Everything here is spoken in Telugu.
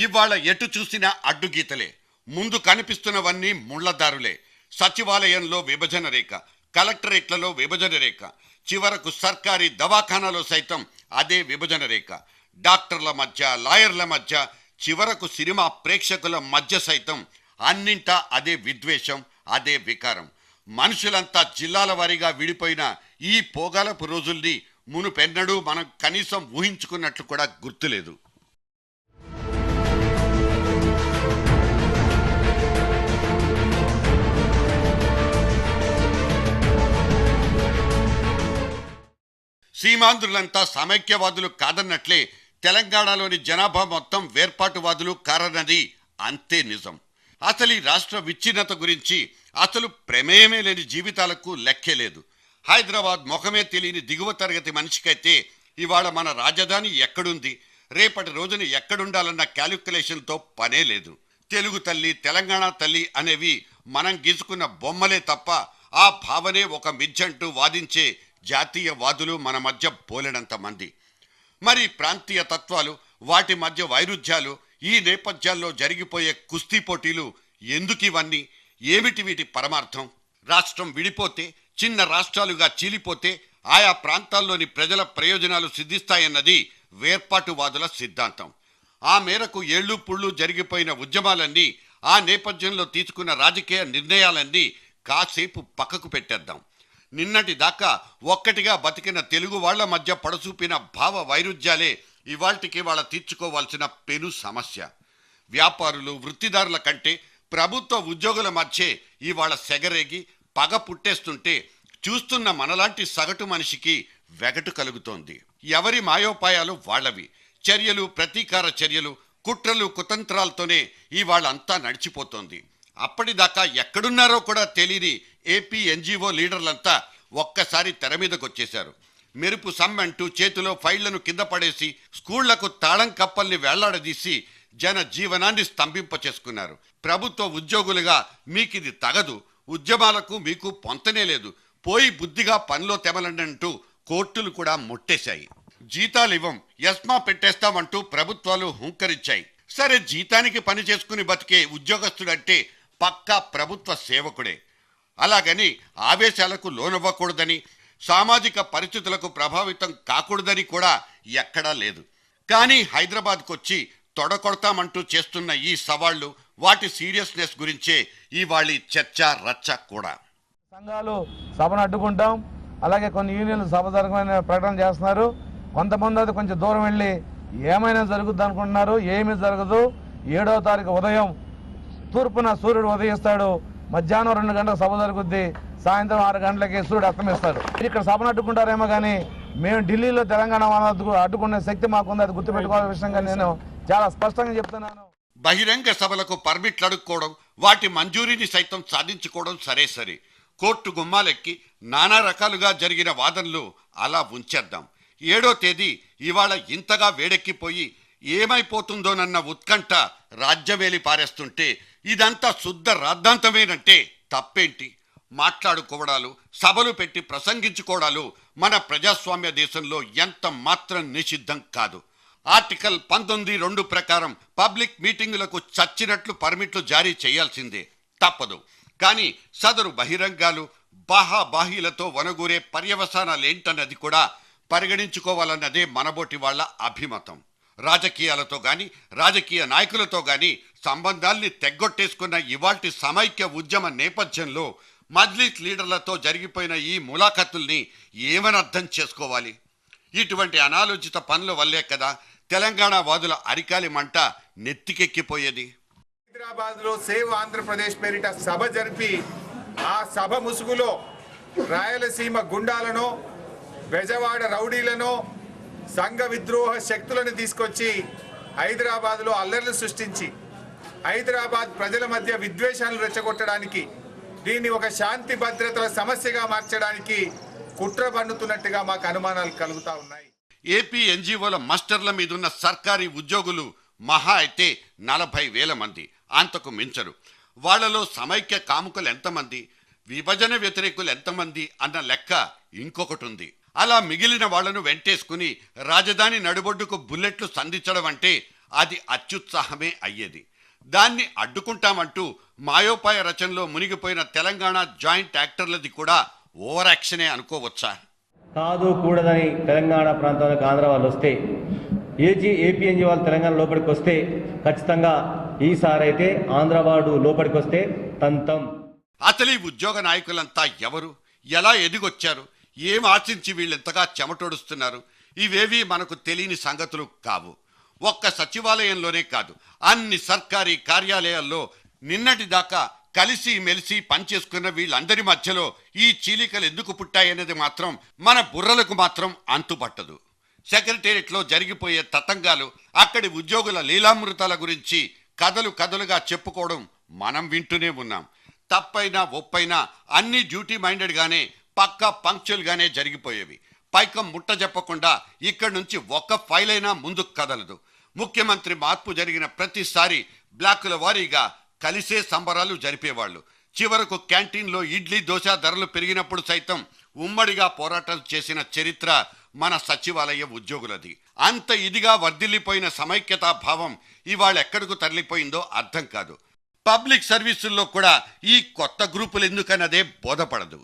ఇవాళ ఎటు చూసినా అడ్డుగీతలే. ముందు కనిపిస్తున్నవన్నీ ముళ్లదారులే. సచివాలయంలో విభజన రేఖ, కలెక్టరేట్లలో విభజన రేఖ, చివరకు సర్కారీ దవాఖానాలో సైతం అదే విభజన రేఖ. డాక్టర్ల మధ్య, లాయర్ల మధ్య, చివరకు సినిమా ప్రేక్షకుల మధ్య సైతం అన్నింటా అదే విద్వేషం, అదే వికారం. మనుషులంతా జిల్లాల వారీగా విడిపోయిన ఈ పోగాలపు రోజుల్ని మునుపెన్నడూ మనం కనీసం ఊహించుకున్నట్లు కూడా గుర్తులేదు. సీమాంధ్రులంతా సమైక్యవాదులు కాదన్నట్లే తెలంగాణలోని జనాభా మొత్తం వేర్పాటువాదులు కారన్నది అంతే నిజం. అసలు ఈ రాష్ట్ర విచ్ఛిన్నత గురించి అసలు ప్రమేయమే లేని జీవితాలకు లెక్కే లేదు. హైదరాబాద్ ముఖమే తెలియని దిగువ తరగతి మనిషికైతే ఇవాళ మన రాజధాని ఎక్కడుంది, రేపటి రోజున ఎక్కడుండాలన్న క్యాలిక్యులేషన్తో పనే లేదు. తెలుగు తల్లి, తెలంగాణ తల్లి అనేవి మనం గీసుకున్న బొమ్మలే తప్ప ఆ భావనే ఒక మిథ్యంటూ వాదించే జాతీయవాదులు మన మధ్య పోలేనంత మంది. మరి ప్రాంతీయ తత్వాలు, వాటి మధ్య వైరుధ్యాలు, ఈ నేపథ్యాల్లో జరిగిపోయే కుస్తీ పోటీలు ఎందుకు? ఇవన్నీ ఏమిటి వీటి పరమార్థం? రాష్ట్రం విడిపోతే, చిన్న రాష్ట్రాలుగా చీలిపోతే ఆయా ప్రాంతాల్లోని ప్రజల ప్రయోజనాలు సిద్ధిస్తాయన్నది వేర్పాటువాదుల సిద్ధాంతం. ఆ మేరకు ఏళ్ళు పుళ్ళు జరిగిపోయిన ఉద్యమాలన్నీ, ఆ నేపథ్యంలో తీసుకున్న రాజకీయ నిర్ణయాలన్నీ కాసేపు పక్కకు పెట్టేద్దాం. నిన్నటి దాకా ఒక్కటిగా బతికిన తెలుగు వాళ్ల మధ్య పడసూపిన భావ వైరుధ్యాలే ఇవాళ్టికి వాళ్ళ తీర్చుకోవాల్సిన పెను సమస్య. వ్యాపారులు, వృత్తిదారుల కంటే ప్రభుత్వ ఉద్యోగుల మధ్య ఇవాళ సెగరేగి పగ పుట్టేస్తుంటే చూస్తున్న మనలాంటి సగటు మనిషికి వెగటు కలుగుతోంది. ఎవరి మాయోపాయాలు వాళ్లవి. చర్యలు, ప్రతీకార చర్యలు, కుట్రలు, కుతంత్రాలతోనే ఇవాళంతా నడిచిపోతోంది. అప్పటిదాకా ఎక్కడున్నారో కూడా తెలియని ఏపీ ఎన్జిఓ లీడర్లంతా ఒక్కసారి తెర మీదకొచ్చేశారు. మెరుపు సమ్మంటూ చేతిలో ఫైళ్లను కింద పడేసి స్కూళ్లకు తాళం కప్పల్ని వేళ్లాడదీసి జన జీవనాన్ని స్తంభింపచేసుకున్నారు. ప్రభుత్వ ఉద్యోగులుగా మీకిది తగదు, ఉద్యమాలకు మీకు పొంతనే లేదు, పోయి బుద్ధిగా పనిలో తెమలంటూ కోర్టులు కూడా ముట్టేశాయి. జీతాలివ్వం, యస్మా పెట్టేస్తామంటూ ప్రభుత్వాలు హుంకరించాయి. సరే, జీతానికి పని చేసుకుని బతికే ఉద్యోగస్తుడంటే పక్కా ప్రభుత్వ సేవకుడే. అలాగని ఆవేశాలకు లోనవ్వకూడదని, సామాజిక పరిస్థితులకు ప్రభావితం కాకూడదని కూడా ఎక్కడా లేదు. కానీ హైదరాబాద్కు వచ్చి తొడకొడతామంటూ చేస్తున్న ఈ సవాళ్లు, వాటి సీరియస్నెస్ గురించే ఇవాళ చర్చ రచ్చ కూడా. సంఘాలు సభను అడ్డుకుంటాం, అలాగే కొన్ని యూనియన్లు సభ జరగమైన ప్రకటన చేస్తున్నారు. కొంతమంది అది కొంచెం దూరం వెళ్ళి ఏమైనా జరుగుద్ది అనుకుంటున్నారు. ఏమీ జరగదు. 7వ తారీఖు ఉదయం తూర్పున సూర్యుడు ఉదయిస్తాడు. మధ్యాహ్నం 2 గంటలకు సభ జరుగుద్ది. సాయంత్రం 6 గంటలకి సూర్యుడు అస్తమిస్తాడు. ఇక్కడ సభను అడ్డుకుంటారేమో కానీ మేము ఢిల్లీలో తెలంగాణ అడ్డుకునే శక్తి మాకుంది. అది గుర్తుపెట్టుకోవాల్సిన విషయంగా నేను చాలా స్పష్టంగా చెప్తున్నాను. బహిరంగ సభలకు పర్మిట్లు అడుక్కోవడం, వాటి మంజూరీని సైతం సాధించుకోవడం సరే సరే. కోర్టు గుమ్మాలెక్కి నానా రకాలుగా జరిగిన వాదనలు అలా ఉంచేద్దాం. 7వ తేదీ ఇవాళ ఇంతగా వేడెక్కిపోయి ఏమైపోతుందోనన్న ఉత్కంఠ రాజ్యవేలి పారేస్తుంటే ఇదంతా శుద్ధ రాద్ధాంతమేనంటే తప్పేంటి? మాట్లాడుకోవడాలు, సభలు పెట్టి ప్రసంగించుకోవడాలు మన ప్రజాస్వామ్య దేశంలో ఎంత మాత్రం నిషిద్ధం కాదు. ఆర్టికల్ 19(2) ప్రకారం పబ్లిక్ మీటింగులకు చచ్చినట్లు పర్మిట్లు జారీ చేయాల్సిందే, తప్పదు. కానీ సదరు బహిరంగాలు, బాహాబాహీలతో వనగూరే పర్యవసానాలేంటన్నది కూడా పరిగణించుకోవాలన్నదే మనబోటి వాళ్ల అభిమతం. రాజకీయాలతో గాని, రాజకీయ నాయకులతో గాని సంబంధాల్ని తెగ్గొట్టేసుకున్న ఇవాల్టి సమైక్య ఉద్యమ నేపథ్యంలో మజ్లిస్ లీడర్లతో జరిగిపోయిన ఈ ములాఖతుల్ని ఏమని అర్థం చేసుకోవాలి? ఇటువంటి అనాలోచిత పనుల వల్లే కదా తెలంగాణ వాదుల అరికాలి మంట నెత్తికెక్కిపోయేది. హైదరాబాద్లో సేవ్ ఆంధ్రప్రదేశ్ పేరిట సభ జరిపి ఆ సభ ముసుగులో రాయలసీమ గుండాలను, బెజవాడ రౌడీలను, సంఘ విద్రోహ శక్తులను తీసుకొచ్చి హైదరాబాద్లో అల్లర్లు సృష్టించి హైదరాబాద్ ప్రజల మధ్య విద్వేషాలను రెచ్చగొట్టడానికి, దీన్ని ఒక శాంతి భద్రతల సమస్యగా మార్చడానికి కుట్ర పన్నుతున్నట్టుగా మాకు అనుమానాలు కలుగుతా ఉన్నాయి. ఏపీ ఎన్జిఓల మాస్టర్ల మీదున్న సర్కారీ ఉద్యోగులు మహా అయితే 40,000 మంది, అంతకు మించరు. వాళ్లలో సమైక్య కాముకులు ఎంతమంది, విభజన వ్యతిరేకులు ఎంతమంది అన్న లెక్క ఇంకొకటి ఉంది. అలా మిగిలిన వాళ్లను వెంటేసుకుని రాజధాని నడిబొడ్డుకు బుల్లెట్లు సంధించడం అంటే అది అత్యుత్సాహమే అయ్యేది. దాన్ని అడ్డుకుంటామంటూ మాయోపాయ రచనలో మునిగిపోయిన తెలంగాణ జాయింట్ యాక్టర్లది కూడా ఓవర్ యాక్షనే అనుకోవచ్చా? కాదు కూడదని తెలంగాణ ప్రాంతానికి ఆంధ్ర వాళ్ళు వస్తే, ఏపీఎన్జీ వాళ్ళు తెలంగాణ లోపలికి వస్తే ఖచ్చితంగా ఈసారి అయితే ఆంధ్ర వాడు లోపలికి వస్తే తంతం. అసలు ఈ ఉద్యోగ నాయకులంతా ఎవరు, ఎలా ఎదిగొచ్చారు, ఏం ఆశించి వీళ్ళెంతగా చెమటోడుస్తున్నారు? ఇవేవి మనకు తెలియని సంగతులు కావు. ఒక్క సచివాలయంలోనే కాదు, అన్ని సర్కారీ కార్యాలయాల్లో నిన్నటి దాకా కలిసి మెలిసి పనిచేసుకున్న వీళ్ళందరి మధ్యలో ఈ చీలికలు ఎందుకు పుట్టాయనేది మాత్రం మన బుర్రలకు మాత్రం అంతుపట్టదు. సెక్రటేరియట్లో జరిగిపోయే తతంగాలు, అక్కడి ఉద్యోగుల లీలామృతాల గురించి కథలు కథలుగా చెప్పుకోవడం మనం వింటూనే ఉన్నాం. తప్పైనా ఒప్పైనా అన్ని డ్యూటీ మైండెడ్గానే పక్కా పంక్చువల్గానే జరిగిపోయేవి. పైకం ముట్ట చెప్పకుండా ఇక్కడి నుంచి ఒక్క ఫైల్ అయినా ముందుకు కదలదు. ముఖ్యమంత్రి మార్పు జరిగిన ప్రతిసారి బ్లాకుల వారీగా కలిసే సంబరాలు జరిపేవాళ్ళు. చివరకు క్యాంటీన్లో ఇడ్లీ దోశ ధరలు పెరిగినప్పుడు సైతం ఉమ్మడిగా పోరాటాలు చేసిన చరిత్ర మన సచివాలయ ఉద్యోగులది. అంత ఇదిగా వర్ధిల్లిపోయిన సమైక్యతా భావం ఇవాళ ఎక్కడికి తరలిపోయిందో అర్థం కాదు. పబ్లిక్ సర్వీసుల్లో కూడా ఈ కొత్త గ్రూపులు ఎందుకన్నదే బోధపడదు.